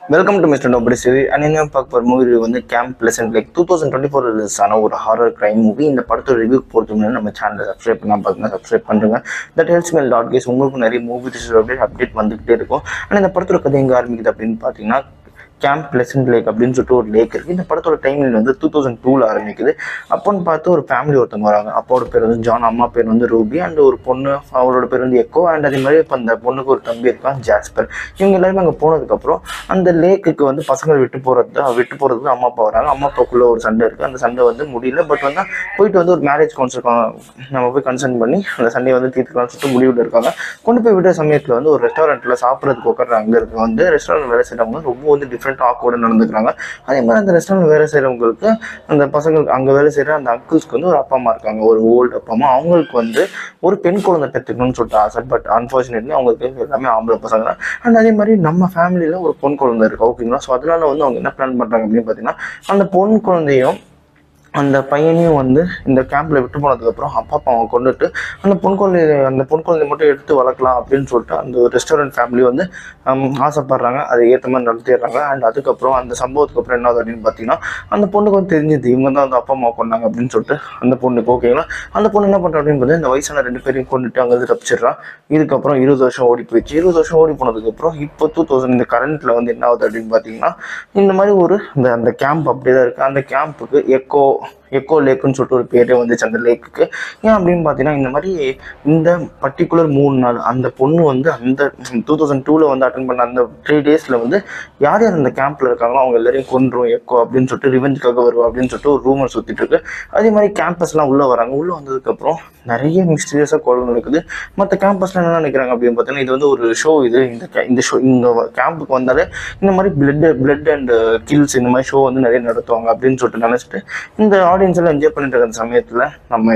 Welcome to mister nobody series and என்ன பார்க்க போகிற மூவி வந்து கேம்ப் பிளசன்ட் லேக் 2024 ரிலீஸ் ஆன ஒரு ஹாரர் கிரைம் மூவி. இந்த படத்தோட ரிவ்யூ போகிறதுக்கு முன்னாடி நம்ம சேனலை சப்ஸ்கிரைப் பண்ணால் பார்த்தீங்கன்னா சப்ஸ்கிரைப் பண்ணுங்க. That helps me lot guys. உங்களுக்கு நிறைய மூவி ரிவ்யூ அப்டேட் வந்துகிட்டே இருக்கும். ஆனால் இந்த படத்தோட கதை எங்கே ஆரம்பிக்குது அப்படின்னு பார்த்தீங்கன்னா கேம்ப் பிளசன்ட் லேக் அப்படின்னு சொல்லிட்டு ஒரு லேக் இருக்குது. இந்த படத்தோட டைமில் வந்து 2002 ஆரம்பிக்குது. அப்போன்னு பார்த்து ஒரு ஃபேமிலி ஒருத்தவங்க வராங்க. அப்பாவோட பேர் வந்து ஜான், அம்மா பேர் வந்து ரூபி, அண்ட் ஒரு பொண்ணு அவரோட பேர் வந்து எக்கோ, அண்ட் அதே மாதிரி இப்போ அந்த பொண்ணுக்கு ஒரு தம்பி இருக்கான் ஜாஸ்பர். இவங்க எல்லாருமே அங்கே போனதுக்கப்புறம் அந்த லேக்குக்கு வந்து பசங்களை விட்டு போகிறதுக்கு அம்மா அப்பா வராங்க. அம்மா அப்பாக்குள்ளே ஒரு சண்டை இருக்குது. அந்த சண்டை வந்து முடியல. பட் வந்து போயிட்டு வந்து ஒரு மேரேஜ் கவுன்சில் நம்ம போய் கன்சல்ட் பண்ணி அந்த சண்டையை வந்து தீர்த்துக்கலாம்னு சொல்லிட்டு முடிவில் இருக்காங்க. கொண்டு போய் விட்ட சமயத்தில் வந்து ஒரு ரெஸ்டாரண்ட்டில் சாப்பிட்றதுக்கு உட்கார அங்கே இருக்க வந்து ரெஸ்டாரண்ட் வேலை செய்கிறவங்க ரொம்ப வந்து டிஃப்ரெண்ட் ஆக்வர்டாக நடந்துக்கிறாங்க. அதே மாதிரி அந்த ரெஸ்டாரண்ட் வேலை செய்கிறவங்களுக்கு அந்த பசங்களுக்கு அங்கே வேலை செய்கிற அந்த அங்கிள்ஸ்க்கு வந்து ஒரு அப்பா அம்மா இருக்காங்க, ஒரு ஓல்டு அப்பா அம்மா. அவங்களுக்கு வந்து ஒரு பெண் குழந்தை பெற்றுக்கணும்னு சொல்லிட்டு ஆசை. பட் அன்ஃபார்ச்சுனேட்லி அவங்களுக்கு எல்லாமே ஆம்பளை பசங்க தான். அண்ட் அதே மாதிரி நம்ம ஃபேமிலியில் ஒரு பொன் குழந்தை இருக்குது, ஓகேங்களா. ஸோ அதனால வந்து அவங்க என்ன பிளான் பண்ணுறாங்க அப்படின்னு பார்த்தீங்கன்னா அந்த பொன் குழந்தையும் அந்த பையனையும் வந்து இந்த கேம்பில் விட்டு போனதுக்கப்புறம் அப்பா அவங்க கொண்டுட்டு அந்த பொன் குழந்தைய மட்டும் எடுத்து வளர்க்கலாம் அப்படின்னு சொல்லிட்டு அந்த ரெஸ்டாரண்ட் ஃபேமிலி வந்து ஆசைப்படுறாங்க. அதை ஏற்ற மாதிரி நடத்திடுறாங்க. அண்ட் அதுக்கப்புறம் அந்த சம்பவத்துக்கு அப்புறம் என்ன ஆகுது அப்படின்னு பார்த்தீங்கன்னா அந்த பொண்ணுக்கு வந்து தெரிஞ்சது இவங்க தான் அந்த அப்பா அம்மா கொண்டாங்க அப்படின்னு சொல்லிட்டு அந்த பொண்ணுக்கு, ஓகேங்களா. அந்த பொண்ணு என்ன பண்ணுறா அப்படின்னு பார்த்தீங்கன்னா இந்த வயசான 2 பேரையும் கொண்டுட்டு அங்கே தப்பிச்சிடுறான். இதுக்கப்புறம் 20 வருஷம் ஓடி போயிடுச்சு. 20 வருஷம் ஓடி போனதுக்கப்புறம் இப்போ 2000 இந்த கரண்ட்டில் வந்து என்ன ஆகுது அப்படின்னு பார்த்தீங்கன்னா இந்த மாதிரி ஒரு அந்த கேம்ப் அப்படியே தான் இருக்குது. அந்த கேம்புக்கு எக்கோ லேக்குன்னு சொல்லிட்டு ஒரு பேரே வந்துச்சு அந்த லேக்குக்கு. ஏன் அப்படின்னு பார்த்தீங்கன்னா இந்த மாதிரி இந்த பர்டிகுலர் 3 நாள் அந்த பொண்ணு வந்து அந்த 2002 வந்து அட்டன் பண்ண அந்த 3 டேஸில் வந்து யார் யார் அந்த கேம்பில் இருக்காங்களோ அவங்க எல்லாரையும் கொன்றும் எக்கோ அப்படின்னு சொல்லிட்டு ரிவெஞ்சுக்காக வருவா அப்படின்னு சொல்லிட்டு ஒரு ரூமர் சுற்றிட்டு இருக்கு. அதே மாதிரி கேம்பஸ்லாம் உள்ளே வராங்க. உள்ளே வந்ததுக்கப்புறம் நிறைய மிஸ்டீரியஸாக கொலை நடக்குது. மற்ற கேம்பஸ்லாம் என்ன நினைக்கிறாங்க அப்படின்னு பார்த்தீங்கன்னா இது வந்து ஒரு ஷோ. இந்த ஷோ இந்த கேம்புக்கு வந்தாலே இந்த மாதிரி பிளட் அண்ட் கில்ஸ் இந்த மாதிரி ஷோ வந்து நிறைய நடத்துவாங்க அப்படின்னு சொல்லிட்டு நினச்சிட்டு இந்த ஆடியன்ஸ் எல்லாம் என்ஜாய் பண்ணிட்டு இருக்க சமயத்தில் நம்ம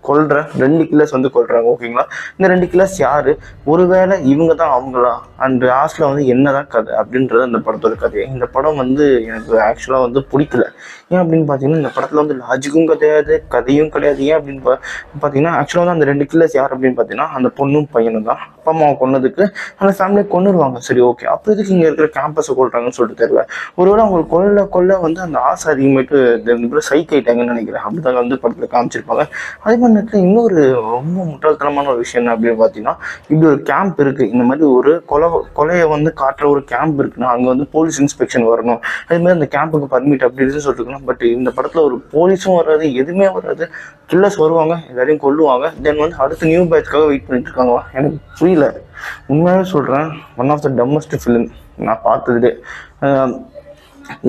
கொல்ற 2 கில்லர்ஸ் வந்து கொல்றாங்க, ஓகேங்களா. இந்த 2 கில்லர்ஸ் யாரு, ஒருவேளை இவங்க தான் அவங்களா, அண்ட் லாஸ்ட்ல வந்து என்னதான் கதை அப்படின்றது அந்த படத்தோட கதையை. இந்த படம் வந்து எனக்கு ஆக்சுவலா வந்து பிடிக்கல. ஏன் அப்படின்னு பார்த்தீங்கன்னா இந்த படத்துல வந்து லாஜிக்கும் கிடையாது, கதையும் கிடையாது. ஏன் அப்படின்னு பார்த்தீங்கன்னா ஆக்சுவலாக வந்து அந்த 2 கில்லர்ஸ் யார் அப்படின்னு பார்த்தீங்கன்னா அந்த பொண்ணும் பையனும் தான். அப்பா அம்மாவை கொன்னதுக்கு அந்த ஃபேமிலியை கொண்டுருவாங்க. சரி, ஓகே. அப்போ இதுக்கு இங்கே இருக்கிற கேம்பஸை கொள்றாங்கன்னு சொல்லிட்டு தெரியல. ஒருவேளை அவங்களுக்கு கொல்ல வந்து அந்த ஆசை அதிகமாயிட்டு சைக் ஆயிட்டாங்கன்னு நினைக்கிறேன். அப்படிதான் வந்து படத்துல காமிச்சிருப்பாங்க. அதே மாதிரி இன்னொரு ரொம்ப முட்டாள்தனமான ஒரு விஷயம் என்ன அப்படின்னு பார்த்தீங்கன்னா இப்படி ஒரு கேம்ப் இருக்குது, இந்த மாதிரி ஒரு கொலையை வந்து காட்டுற ஒரு கேம்ப் இருக்குன்னா அங்கே வந்து போலீஸ் இன்ஸ்பெக்ஷன் வரணும். அதே மாதிரி அந்த கேம்புக்கு பர்மிட் அப்படி இதுன்னு சொல்லிருக்கணும். பட் இந்த படத்தில் ஒரு போலீஸும் வராது, எதுவுமே வராது. கில்லர்ஸ் வருவாங்க, எல்லாரையும் கொல்லுவாங்க. தென் வந்து அடுத்த நியூ பேட்ச்காக வெயிட் பண்ணிட்டு இருக்காங்க. எனக்கு புரியல, உண்மையாகவே சொல்கிறேன். ஒன் ஆஃப் த டம்மஸ்ட் ஃபிலிம் நான் பார்த்ததுலே.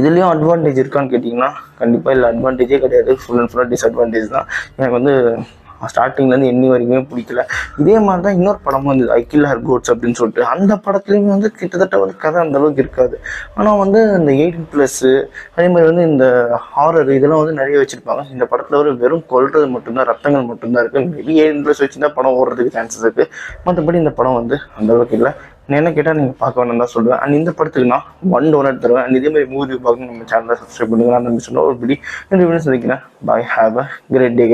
இதுலேயும் அட்வான்டேஜ் இருக்கான்னு கேட்டிங்கன்னா கண்டிப்பாக இல்லை, அட்வான்டேஜே கிடையாது. ஃபுல் அண்ட் ஃபுல்லாக டிஸ்அட்வான்டேஜ் தான். எனக்கு வந்து ஸ்டார்டிங்லேருந்து இன்னி வரைக்குமே பிடிக்கல. இதே மாதிரி தான் இன்னொரு படமும் வந்து ஐ கில் ஹர் கோட்ஸ் அப்படின்னு சொல்லிட்டு அந்த படத்துலேயுமே வந்து கிட்டத்தட்ட வந்து கதை அந்தளவுக்கு இருக்காது. ஆனால் வந்து இந்த 18+ அதே மாதிரி வந்து இந்த ஹாரர் இதெல்லாம் வந்து நிறைய வச்சுருப்பாங்க. இந்த படத்தில் ஒரு வெறும் கொல்றது மட்டும்தான், ரத்தங்கள் மட்டும்தான் இருக்குது. மேபி 18+ வச்சுருந்தா படம் ஓடுறதுக்கு சான்சஸ் இருக்குது. மற்றபடி இந்த படம் வந்து அந்தளவுக்கு இல்லை. என்ன கேட்டால் நீங்கள் பார்க்க வேணும் தான் சொல்லுவேன். அண்ட் இந்த படத்துக்கு நான் 1 டோனர் தருவேன். அண்ட் இதே மாதிரி மூவி பார்க்கணும் நம்ம சேனலை சப்ஸ்கிரைப் பண்ணுங்க. நான் சொன்ன ஒரு படி 2 சந்திக்கிறேன். பாய், ஹேவ் அ கிரேட் டே.